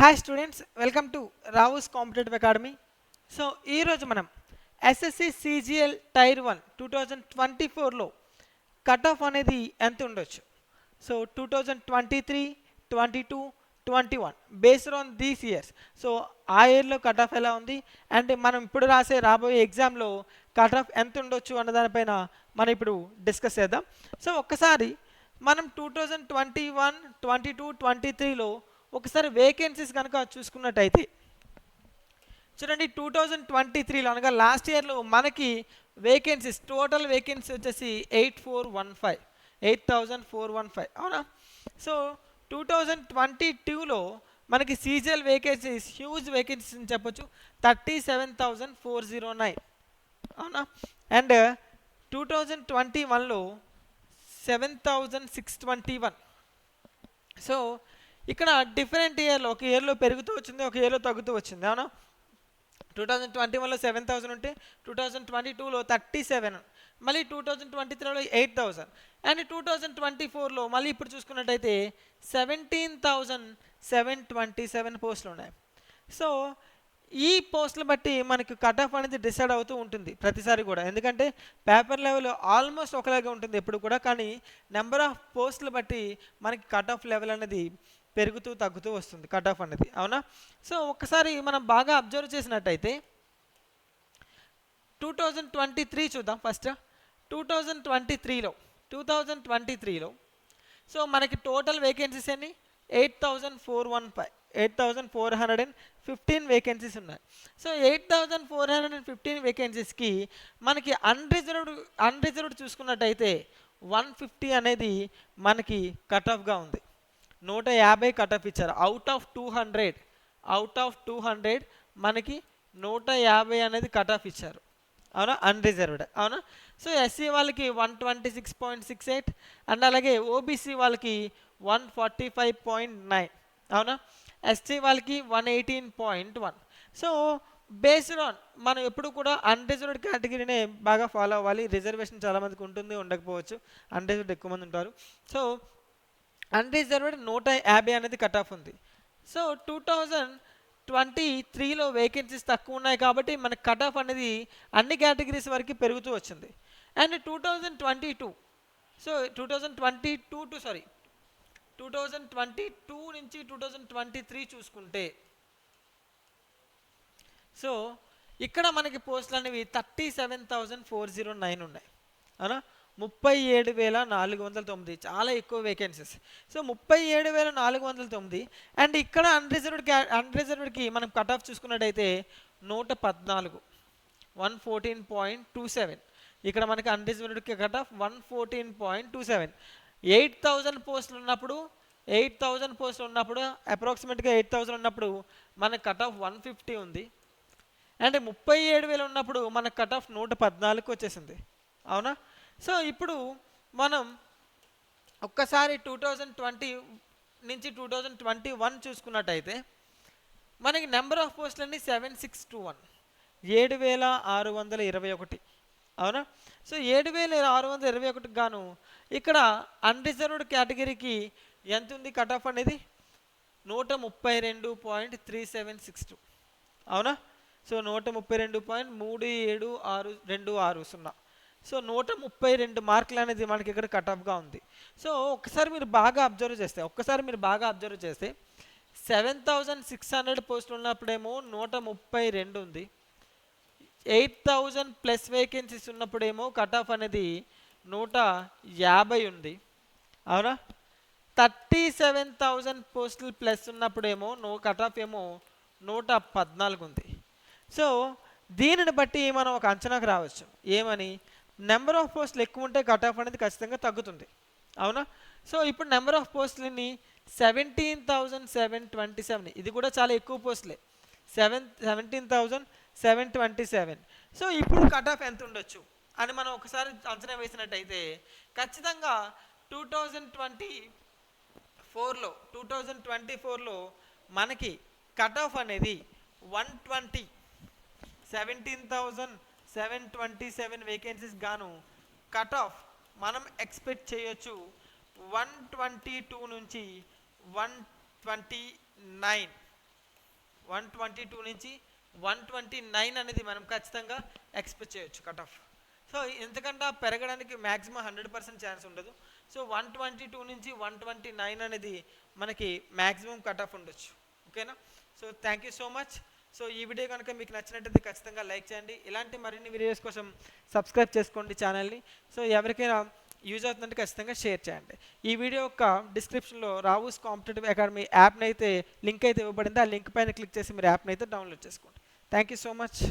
Hi students, welcome to Rao's competitive academy. So ఈరోజు మనం SSC CGL tier 1 2024లో cut off అనేది ఎంత ఉండొచ్చు. So 2023, 22, 21 based on these years. So ఆ ఇయర్లో కట్ ఆఫ్ ఎలా ఉంది అండ్ మనం ఇప్పుడు రాబోయే ఎగ్జామ్లో కట్ ఆఫ్ ఎంత ఉండొచ్చు అన్న దానిపైన మనం ఇప్పుడు డిస్కస్ చేద్దాం. సో ఒక్కసారి మనం 2021, 22, 23లో ఒకసారి వేకెన్సీస్ కనుక చూసుకున్నట్టయితే చూడండి, 2023లో అనగా లాస్ట్ ఇయర్లో మనకి వేకెన్సీస్ టోటల్ వేకెన్సీ వచ్చేసి 8415 అవునా. సో 2022లో మనకి సీజనల్ వేకెన్సీస్ హ్యూజ్ వేకెన్సీస్ అని చెప్పొచ్చు, 37,409 అవునా. అండ్ 2021లో 7,621. సో ఇక్కడ డిఫరెంట్ ఇయర్లో ఒక ఇయర్లో పెరుగుతూ వచ్చింది, ఒక ఇయర్లో తగ్గుతూ వచ్చింది అవునా. 2021లో 7,000 ఉంటే 2022లో 37, మళ్ళీ 2023లో 8,000 అండ్ 2024లో మళ్ళీ ఇప్పుడు చూసుకున్నట్టయితే 17,727 పోస్టులు ఉన్నాయి. సో ఈ పోస్టులు బట్టి మనకి కట్ ఆఫ్ అనేది డిసైడ్ అవుతూ ఉంటుంది ప్రతిసారి కూడా, ఎందుకంటే పేపర్ లెవెల్ ఆల్మోస్ట్ ఒకలాగే ఉంటుంది ఎప్పుడు కూడా, కానీ నెంబర్ ఆఫ్ పోస్టులు బట్టి మనకి కట్ ఆఫ్ లెవెల్ అనేది పెరుగుతూ తగ్గుతూ వస్తుంది కట్ ఆఫ్ అనేది అవునా. సో ఒకసారి మనం బాగా అబ్జర్వ్ చేసినట్టయితే 2023 చూద్దాం ఫస్ట్. 2023లో సో మనకి టోటల్ వేకెన్సీస్ ఎన్ని 8,415 వేకెన్సీస్ ఉన్నాయి. సో 8,415 వేకెన్సీస్కి మనకి అన్రిజర్వ్డ్ చూసుకున్నట్టయితే 150 అనేది మనకి కట్ ఆఫ్గా ఉంది. 150 కట్ ఆఫ్ ఇచ్చారు అవుట్ ఆఫ్ 200 మనకి 150 అనేది కట్ ఆఫ్ ఇచ్చారు అవునా, అన్రిజర్వ్డ్ అవునా. సో ఎస్సీ వాళ్ళకి 126.68 అండ్ అలాగే ఓబీసీ వాళ్ళకి 145.9 అవునా, ఎస్టీ వాళ్ళకి 118.1. సో బేస్డ్ ఆన్ మనం ఎప్పుడు కూడా అన్రిజర్వ్డ్ కేటగిరీనే బాగా ఫాలో అవ్వాలి. రిజర్వేషన్ చాలామందికి ఉంటుంది, ఉండకపోవచ్చు, అన్రిజర్వ్డ్ ఎక్కువ మంది ఉంటారు. సో అన్రిజర్వ్డ్ 150 అనేది కట్ ఆఫ్ ఉంది. సో 2023లో వేకెన్సీస్ తక్కువ ఉన్నాయి కాబట్టి మనకి కట్ ఆఫ్ అనేది అన్ని కేటగిరీస్ వరకు పెరుగుతూ వచ్చింది. అండ్ 2022 సో 2022 నుంచి 2023 చూసుకుంటే సో ఇక్కడ మనకి పోస్టులు అనేవి 37,409 ఉన్నాయి అవునా, 37,409, చాలా ఎక్కువ వేకెన్సీస్. సో 37,409 అండ్ ఇక్కడ అన్రిజర్వ్డ్కి మనం కట్ ఆఫ్ చూసుకున్నట్టయితే 114, 114.27. ఇక్కడ మనకి అన్రిజర్వ్డ్కి కట్ ఆఫ్ 114.27. 8,000 పోస్టులు ఉన్నప్పుడు అప్రాక్సిమేట్గా 8,000 ఉన్నప్పుడు మనకి కట్ ఆఫ్ 150 ఉంది. అండ్ 37,000 ఉన్నప్పుడు మనకు కట్ ఆఫ్ 114కి వచ్చేసింది అవునా. సో ఇప్పుడు మనం ఒక్కసారి 2020 నుంచి 2021 చూసుకున్నట్టయితే మనకి నెంబర్ ఆఫ్ పోస్టులన్నీ 7,621, 7,621 అవునా. సో 7,621 గాను ఇక్కడ అన్రిజర్వ్డ్ కేటగిరీకి ఎంత ఉంది కట్ ఆఫ్ అనేది 132.3762 అవునా. సో 132.372620. సో 132 మార్కులు అనేది మనకి ఇక్కడ కట్ ఆఫ్గా ఉంది. సో ఒక్కసారి మీరు బాగా అబ్జర్వ్ చేస్తే 7,600 పోస్టులు ఉన్నప్పుడేమో 132 ఉంది, 8,000 ప్లస్ వేకెన్సీస్ ఉన్నప్పుడేమో కట్ ఆఫ్ అనేది 150 ఉంది అవునా. 37,000 పోస్టులు ప్లస్ ఉన్నప్పుడేమో కట్ ఆఫ్ ఏమో 114 ఉంది. సో దీనిని బట్టి మనం ఒక అంచనాకు రావచ్చు ఏమని, నెంబర్ ఆఫ్ పోస్టులు ఎక్కువ ఉంటే కట్ ఆఫ్ అనేది ఖచ్చితంగా తగ్గుతుంది అవునా. సో ఇప్పుడు నెంబర్ ఆఫ్ పోస్టులని 17,727, ఇది కూడా చాలా ఎక్కువ పోస్టులే, 17,727. సో ఇప్పుడు కట్ ఆఫ్ ఎంత ఉండొచ్చు అని మనం ఒకసారి అంచనా వేసినట్టయితే ఖచ్చితంగా 2024లో మనకి కట్ ఆఫ్ అనేది 120, 17,727 వేకెన్సీస్ గాను కట్ ఆఫ్ మనం ఎక్స్పెక్ట్ చేయొచ్చు 122 నుంచి 129 122 నుంచి 129 అనేది మనం ఖచ్చితంగా ఎక్స్పెక్ట్ చేయొచ్చు కట్ ఆఫ్. సో ఎంతకంటే పెరగడానికి మ్యాక్సిమం 100% ఛాన్స్ ఉండదు. సో 122 నుంచి 129 అనేది మనకి మ్యాక్సిమం కట్ ఆఫ్ ఉండొచ్చు. ఓకేనా? So thank you so much. So ఈ వీడియో కనుక మీకు నచ్చినట్టయితే ఖచ్చితంగా లైక్ చేయండి. ఇలాంటి మరిన్ని వీడియోస్ కోసం సబ్స్క్రైబ్ చేసుకోండి ఛానల్ని. సో ఎవరికైనా యూజ్ అవుతుందంటే ఖచ్చితంగా షేర్ చేయండి. ఈ వీడియో యొక్క డిస్క్రిప్షన్లో రావుస్ కాంపిటేటివ్ అకాడమీ యాప్ని అయితే లింక్ అయితే ఇవ్వబడింది. ఆ లింక్ పైన క్లిక్ చేసి మీరు యాప్ని అయితే డౌన్లోడ్ చేసుకోండి. Thank you so much.